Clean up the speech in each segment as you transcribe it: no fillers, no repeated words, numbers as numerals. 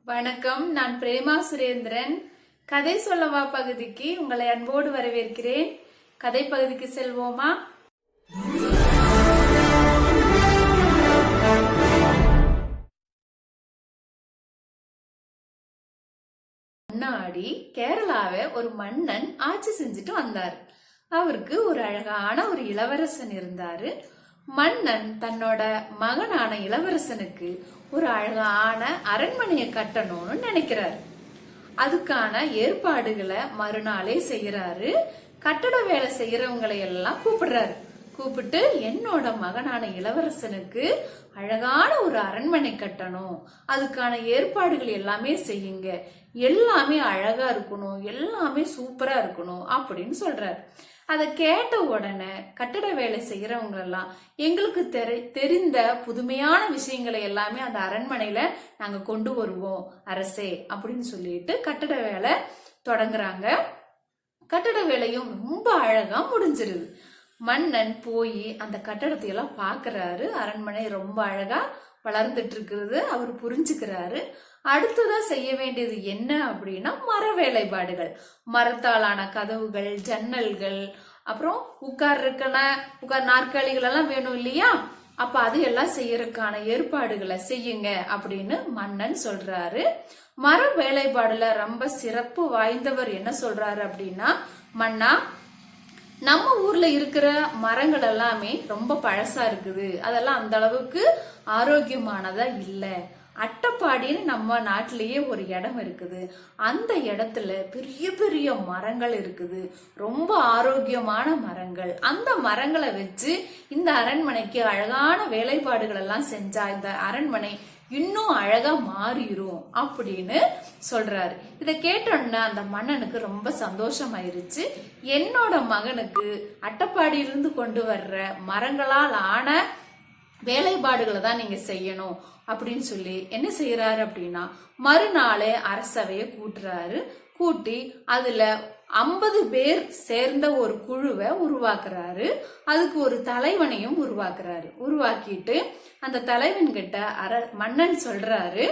வணக்கம். நான் பிரேமா சுரேந்திரன். கதை சொல்லவா பகுதிக்கு உங்களை அன்போடு வரவேற்கிறேன். கதை பகுதிக்கு செல்வோமா? முன்னாடி கேரளாவை ஒரு மன்னன் ஆட்சி செஞ்சுட்டு வந்தார். அவருக்கு ஒரு அழகான ஒரு இளவரசன் இருந்தாரு. மன்னன் தன்னோட மகனான இளவரசனுக்கு ஒரு அழகான அரண்மனையை கட்டணும்னு நினைக்கிறாரு. அதுக்கான ஏற்பாடுகளை மறுநாளே செய்யறாரு. கட்டட வேலை செய்யறவங்களை எல்லாம் கூப்பிடுறாரு. கூப்பிட்டு என்னோட மகனான இளவரசனுக்கு அழகான ஒரு அரண்மனை கட்டணும், அதுக்கான ஏற்பாடுகள் எல்லாமே செய்யுங்க, எல்லாமே அழகா இருக்கணும், எல்லாமே சூப்பரா இருக்கணும் அப்படின்னு சொல்றாரு. அதை கேட்ட உடனே கட்டட வேலை செய்யறவங்க எல்லாம் எங்களுக்கு தெரிந்த புதுமையான விஷயங்களை எல்லாமே அந்த அரண்மனையில நாங்க கொண்டு வருவோம் அரசே அப்படின்னு சொல்லிட்டு கட்டட வேலை தொடங்குறாங்க. கட்டட வேலையும் ரொம்ப அழகா முடிஞ்சிருது. மன்னன் போய் அந்த கட்டடத்தை எல்லாம் பாக்குறாரு. அரண்மனை ரொம்ப அழகா வளர்ந்துட்டு இருக்கிறது அவர் புரிஞ்சுக்கிறாரு. அடுத்ததா செய்ய வேண்டியது என்ன அப்படின்னா மர வேலைப்பாடுகள், மரத்தாலான கதவுகள், ஜன்னல்கள், அப்புறம் உட்கார் நாற்காலிகள் எல்லாம் வேணும் இல்லையா? அப்ப அது எல்லாம் செய்யறதுக்கான ஏற்பாடுகளை செய்யுங்க அப்படின்னு மன்னன் சொல்றாரு. மர வேலைப்பாடுல ரொம்ப சிறப்பு வாய்ந்தவர் என்ன சொல்றாரு அப்படின்னா, மன்னா, நம்ம ஊர்ல இருக்கிற மரங்கள் எல்லாமே ரொம்ப பழசா இருக்குது, அதெல்லாம் அந்த அளவுக்கு ஆரோக்கியமானதா இல்ல. அட்டப்பாடின்னு நம்ம நாட்டிலேயே ஒரு இடம் இருக்குது, அந்த இடத்துல பெரிய பெரிய மரங்கள் இருக்குது, ரொம்ப ஆரோக்கியமான மரங்கள். அந்த மரங்களை வச்சு இந்த அரண்மனைக்கு அழகான வேலைப்பாடுகள் எல்லாம் செஞ்சா இந்த அரண்மனை இன்னும் அழகா மாறிடும் அப்படின்னு சொல்றாரு. இதை கேட்டோன்னா அந்த மன்னனுக்கு ரொம்ப சந்தோஷமாயிருச்சு. என்னோட மகனுக்கு அட்டப்பாடியிலிருந்து கொண்டு வர்ற மரங்களால் ஆன வேலைப்பாடுகளை தான் நீங்க செய்யணும் அப்படின்னு சொல்லி என்ன செய்யறாரு அப்படின்னா, மறுநாளே அரசவையை கூட்டுறாரு. கூட்டி அதுல 50 பேர் சேர்ந்த ஒரு குழுவை உருவாக்குறாரு. அதுக்கு ஒரு தலைவனையும் உருவாக்குறாரு. உருவாக்கிட்டு அந்த தலைவன் கிட்ட மன்னன் சொல்றாரு,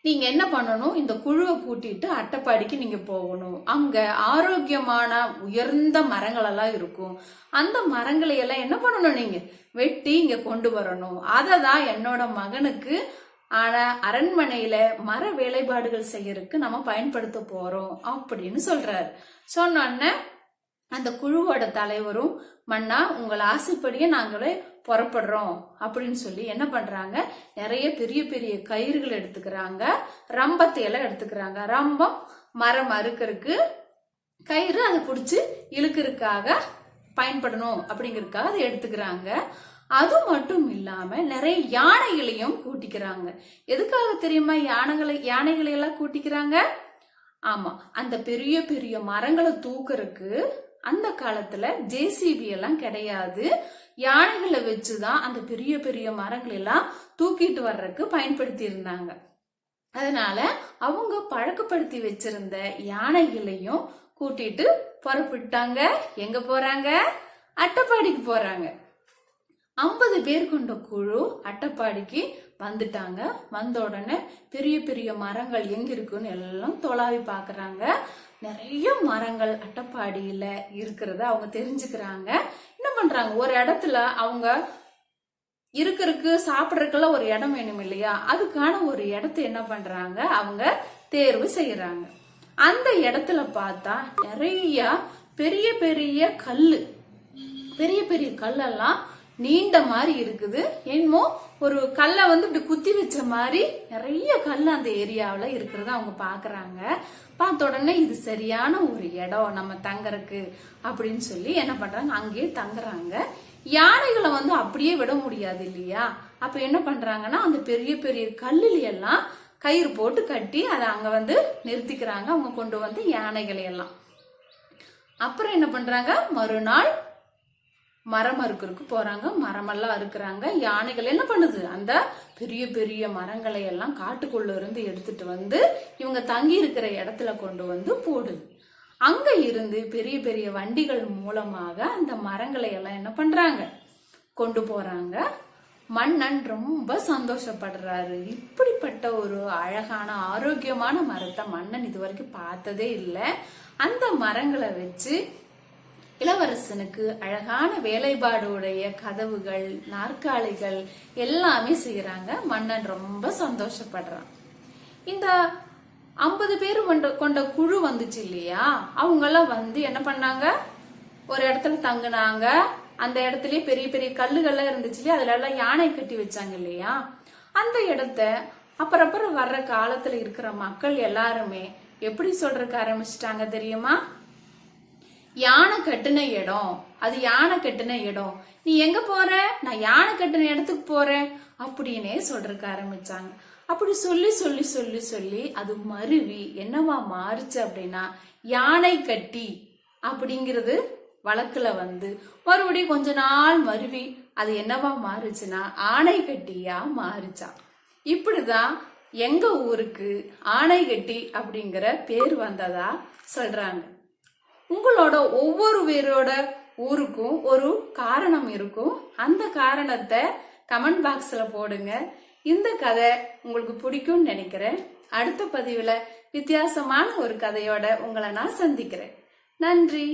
நீங்க என்ன பண்ணணும், இந்த குழுவை கூட்டிட்டு அட்டப்பாடிக்கு நீங்க போகணும். அங்க ஆரோக்கியமான உயர்ந்த மரங்கள் எல்லாம் இருக்கும். அந்த மரங்களை எல்லாம் என்ன பண்ணணும், நீங்க வெட்டி இங்க கொண்டு வரணும். அதை தான் என்னோட மகனுக்கு ஆனா அரண்மனையில மர வேலைப்பாடுகள் செய்யறதுக்கு நம்ம பயன்படுத்த போறோம் அப்படின்னு சொல்றாரு. சொன்ன அந்த குழுவோட தலைவரும், மன்னா, உங்கள் ஆசைப்படியே நாங்களே புறப்படுறோம் அப்படின்னு சொல்லி என்ன பண்றாங்க, நிறைய பெரிய பெரிய கயிறுகள் எடுத்துக்கிறாங்க, ரம்பத்தை எல்லாம் எடுத்துக்கிறாங்க. ரம்பம் மரம் அறுக்கிறதுக்கு, கயிறு அதை பிடிச்சி இழுக்கிறதுக்காக பயன்படணும் அப்படிங்கறதுக்காக அதை எடுத்துக்கிறாங்க. அது மட்டும் இல்லாம நிறைய யானைகளையும் கூட்டிக்கிறாங்க. எதுக்காக தெரியுமா யானைகளை எல்லாம் கூட்டிக்கிறாங்க? ஆமா, அந்த பெரிய பெரிய மரங்களை தூக்குறதுக்கு அந்த காலத்துல ஜேசிபி எல்லாம் கிடையாது. யானைகளை வச்சுதான் அந்த பெரிய பெரிய மரங்கள் எல்லாம் தூக்கிட்டு வர்றதுக்கு பயன்படுத்தி இருந்தாங்க. அதனால அவங்க பழக்கப்படுத்தி வச்சிருந்த யானைகளையும் கூட்டிட்டு புறப்பட்டாங்க. எங்க போறாங்க? அட்டப்பாடிக்கு போறாங்க. 50 பேர் கொண்ட குழு அட்டப்பாடிக்கு வந்துட்டாங்க. வந்த உடனே பெரிய பெரிய மரங்கள் எங்க இருக்குன்னு எல்லாம் தொலாவி பாக்குறாங்க. நிறைய மரங்கள் அட்டப்பாடியில இருக்கிறத அவங்க தெரிஞ்சுக்கிறாங்க. என்ன பண்றாங்க, ஒரு இடத்துல அவங்க இருக்கிறதுக்கு சாப்பிடறதுக்கெல்லாம் ஒரு இடம் வேணும் இல்லையா? அதுக்கான ஒரு இடத்த என்ன பண்றாங்க, அவங்க தேர்வு செய்யறாங்க. அந்த இடத்துல பார்த்தா நிறைய பெரிய பெரிய கல்லு, பெரிய பெரிய கல்லெல்லாம் நீண்ட மாதிரி இருக்குது. என்னமோ ஒரு கல்லை இப்படி குத்தி வச்ச மாதிரி நிறைய கல் அந்த ஏரியாவில இருக்கிறத அவங்க பாக்குறாங்க. பார்த்த உடனே இது சரியான ஒரு இடம் நம்ம தங்கறதுக்கு அப்படின்னு சொல்லி என்ன பண்றாங்க, அங்கேயே தங்குறாங்க. யானைகளை அப்படியே விட முடியாது இல்லையா? அப்ப என்ன பண்றாங்கன்னா, அந்த பெரிய பெரிய கல்லுல எல்லாம் கயிறு போட்டு கட்டி அதை அங்க நிறுத்திக்கிறாங்க. அவங்க கொண்டு வந்து யானைகளை எல்லாம். அப்புறம் என்ன பண்றாங்க, மறுநாள் மரம் அறுக்கிறதுக்கு போறாங்க. மரமெல்லாம் அறுக்கிறாங்க. யானைகள் என்ன பண்ணுது, அந்த பெரிய பெரிய மரங்களை எல்லாம் காட்டுக்குள்ள இருந்து எடுத்துட்டு வந்து இவங்க தங்கி இருக்கிற இடத்துல கொண்டு வந்து போடுது. அங்க இருந்து பெரிய பெரிய வண்டிகள் மூலமாக அந்த மரங்களை எல்லாம் என்ன பண்றாங்க, கொண்டு போறாங்க. மன்னன் ரொம்ப சந்தோஷப்படுறாரு. இப்படிப்பட்ட ஒரு அழகான ஆரோக்கியமான மரத்தை மன்னன் இதுவரைக்கும் பார்த்ததே இல்லை. அந்த மரங்களை வச்சு இளவரசனுக்கு அழகான வேலைப்பாடுடைய கதவுகள், நாற்காலிகள் எல்லாமே செய்யறாங்க. மன்னன் ரொம்ப சந்தோஷப்படுறான். இந்த 50 பேர் கொண்ட குழு வந்துச்சு இல்லையா, அவங்கெல்லாம் வந்து என்ன பண்ணாங்க, ஒரு இடத்துல தங்குனாங்க. அந்த இடத்துலயே பெரிய பெரிய கல்லுகள்லாம் இருந்துச்சு இல்லையா, அதுல எல்லாம் யானை கட்டி வச்சாங்க இல்லையா. அந்த இடத்த அப்புறம் வர்ற காலத்துல இருக்கிற மக்கள் எல்லாருமே எப்படி சொல்றதுக்கு ஆரம்பிச்சிட்டாங்க தெரியுமா? யானை கட்டின இடம், அது யானை கட்டின இடம், நீ எங்க போற, நான் யானை கட்டின இடத்துக்கு போறேன் அப்படின்னே சொல்றதுக்கு ஆரம்பிச்சாங்க. அப்படி சொல்லி சொல்லி சொல்லி சொல்லி அது மருவி என்னவா மாறுச்சு அப்படின்னா யானை கட்டி அப்படிங்கிறது வழக்குல வந்து மறுபடியும் கொஞ்ச நாள் மருவி அது என்னவா மாறுச்சுன்னா ஆனை கட்டியா மாறுச்சா. இப்படிதான் எங்க ஊருக்கு ஆனை கட்டி அப்படிங்கிற பேர் வந்ததா சொல்றாங்க. உங்களோட ஒவ்வொரு பேரோட ஊருக்கும் ஒரு காரணம் இருக்கும். அந்த காரணத்தை கமெண்ட் பாக்ஸ்ல போடுங்க. இந்த கதை உங்களுக்கு பிடிக்கும்னு நினைக்கிறேன். அடுத்த பதிவுல வித்தியாசமான ஒரு கதையோட உங்களை நான் சந்திக்கிறேன். நன்றி.